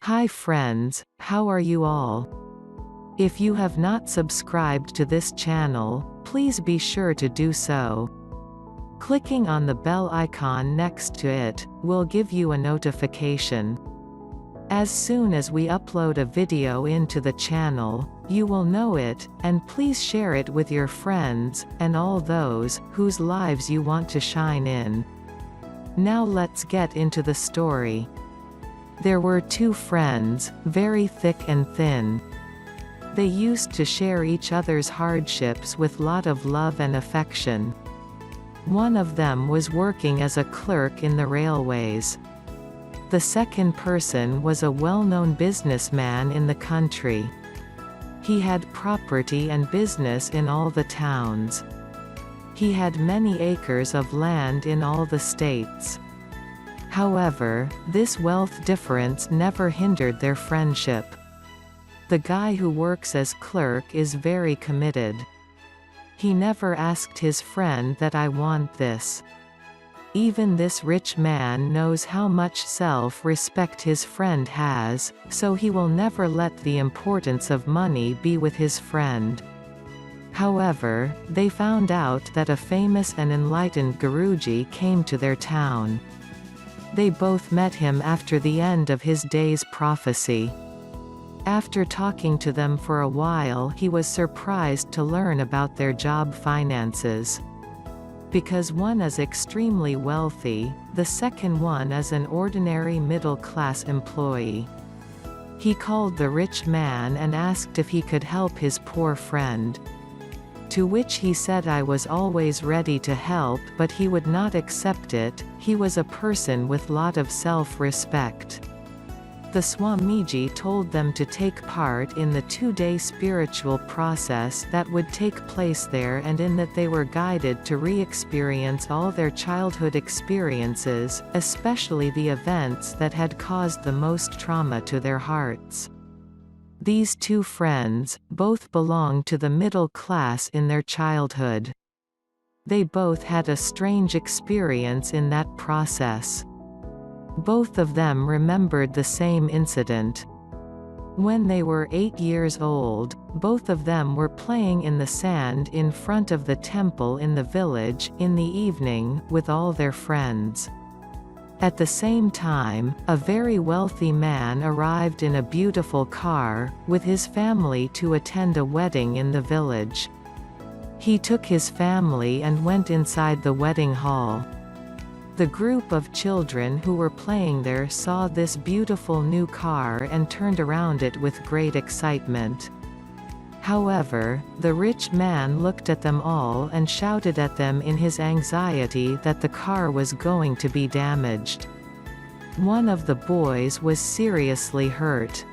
Hi friends, how are you all? If you have not subscribed to this channel, please be sure to do so. Clicking on the bell icon next to it will give you a notification. As soon as we upload a video into the channel, you will know it, and please share it with your friends, and all those whose lives you want to shine in. Now let's get into the story. There were two friends, very thick and thin. They used to share each other's hardships with lot of love and affection. One of them was working as a clerk in the railways. The second person was a well-known businessman in the country. He had property and business in all the towns. He had many acres of land in all the states. However, this wealth difference never hindered their friendship. The guy who works as clerk is very committed. He never asked his friend that I want this. Even this rich man knows how much self-respect his friend has, so he will never let the importance of money be with his friend. However, they found out that a famous and enlightened Guruji came to their town. They both met him after the end of his day's prophecy. After talking to them for a while, he was surprised to learn about their job finances. Because one is extremely wealthy, the second one is an ordinary middle-class employee. He called the rich man and asked if he could help his poor friend. To which he said I was always ready to help, but he would not accept it. He was a person with lot of self-respect. The Swamiji told them to take part in the 2-day spiritual process that would take place there, and in that they were guided to re-experience all their childhood experiences, especially the events that had caused the most trauma to their hearts. These two friends, both belonged to the middle class in their childhood. They both had a strange experience in that process. Both of them remembered the same incident. When they were 8 years old, both of them were playing in the sand in front of the temple in the village, in the evening, with all their friends. At the same time, a very wealthy man arrived in a beautiful car, with his family to attend a wedding in the village. He took his family and went inside the wedding hall. The group of children who were playing there saw this beautiful new car and turned around it with great excitement. However, the rich man looked at them all and shouted at them in his anxiety that the car was going to be damaged. One of the boys was seriously hurt.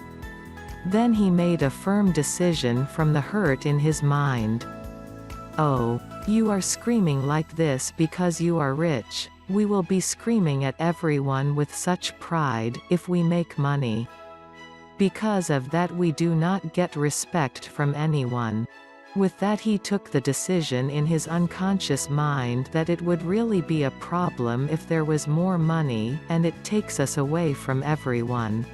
Then he made a firm decision from the hurt in his mind. "Oh, you are screaming like this because you are rich. We will be screaming at everyone with such pride, if we make money. Because of that we do not get respect from anyone." With that he took the decision in his unconscious mind that it would really be a problem if there was more money, and it takes us away from everyone.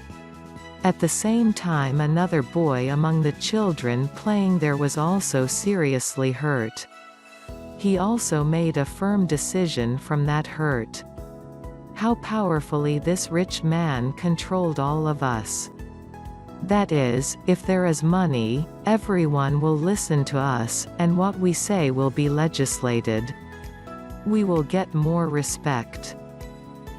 At the same time, another boy among the children playing there was also seriously hurt. He also made a firm decision from that hurt. How powerfully this rich man controlled all of us. That is, if there is money, everyone will listen to us, and what we say will be legislated. We will get more respect.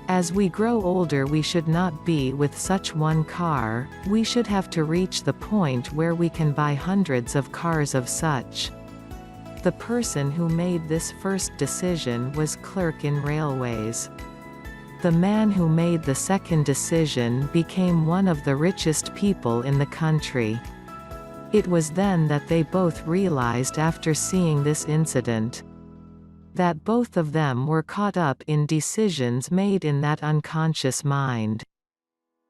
As we grow older we should not be with such one car, we should have to reach the point where we can buy hundreds of cars of such. The person who made this first decision was clerk in railways. The man who made the second decision became one of the richest people in the country. It was then that they both realized, after seeing this incident, that both of them were caught up in decisions made in that unconscious mind.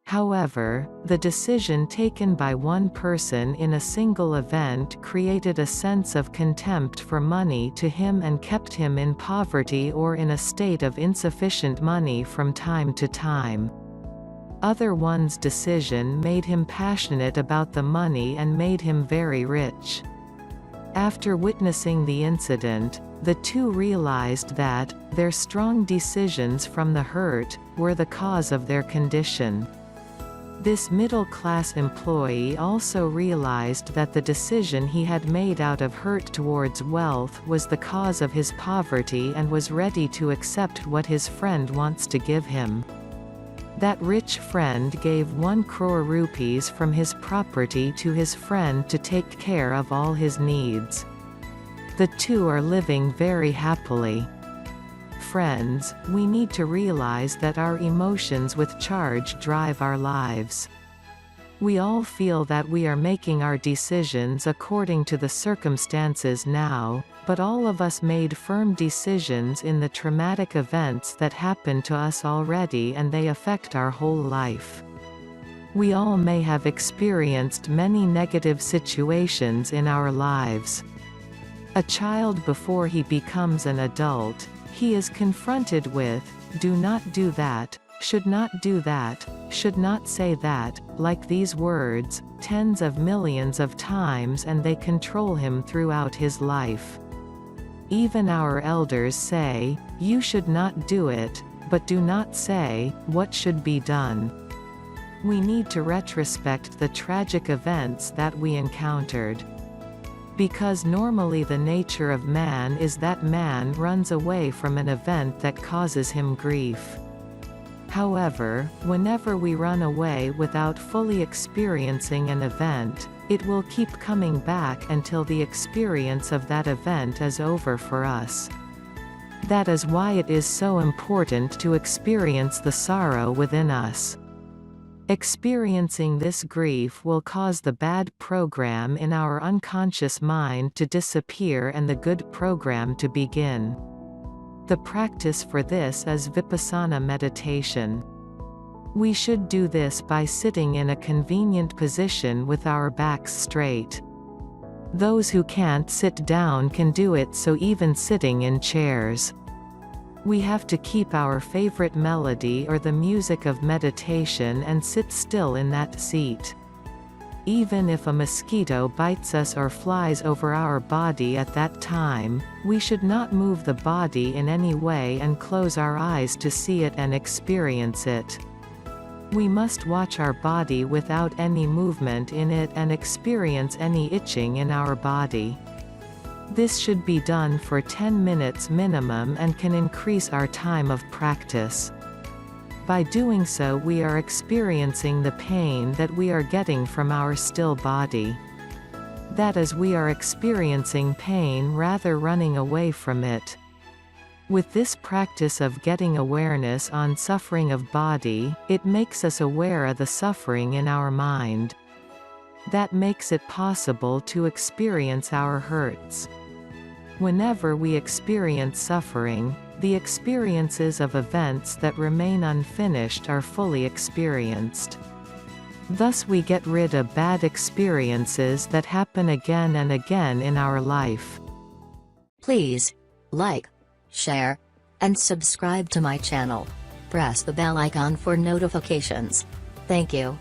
However, the decision taken by one person in a single event created a sense of contempt for money to him and kept him in poverty or in a state of insufficient money from time to time. Other one's decision made him passionate about the money and made him very rich. After witnessing the incident, the two realized that their strong decisions from the hurt were the cause of their condition. This middle-class employee also realized that the decision he had made out of hurt towards wealth was the cause of his poverty and was ready to accept what his friend wants to give him. That rich friend gave 1 crore rupees from his property to his friend to take care of all his needs. The two are living very happily. Friends, we need to realize that our emotions with charge drive our lives. We all feel that we are making our decisions according to the circumstances now, but all of us made firm decisions in the traumatic events that happened to us already, and they affect our whole life. We all may have experienced many negative situations in our lives. A child, before he becomes an adult, he is confronted with, "Do not do that, should not do that, should not say that," like these words, tens of millions of times, and they control him throughout his life. Even our elders say, "You should not do it," but do not say, what should be done. We need to retrospect the tragic events that we encountered. Because normally the nature of man is that man runs away from an event that causes him grief. However, whenever we run away without fully experiencing an event, it will keep coming back until the experience of that event is over for us. That is why it is so important to experience the sorrow within us. Experiencing this grief will cause the bad program in our unconscious mind to disappear and the good program to begin. The practice for this is vipassana meditation. We should do this by sitting in a convenient position with our backs straight. Those who can't sit down can do it, so even sitting in chairs. We have to keep our favorite melody or the music of meditation and sit still in that seat. Even if a mosquito bites us or flies over our body at that time, we should not move the body in any way and close our eyes to see it and experience it. We must watch our body without any movement in it and experience any itching in our body. This should be done for 10 minutes minimum and can increase our time of practice. By doing so, we are experiencing the pain that we are getting from our still body. That is, we are experiencing pain rather running away from it. With this practice of getting awareness on suffering of body, it makes us aware of the suffering in our mind. That makes it possible to experience our hurts. Whenever we experience suffering, the experiences of events that remain unfinished are fully experienced. Thus we get rid of bad experiences that happen again and again in our life. Please like, share, and subscribe to my channel. Press the bell icon for notifications. Thank you.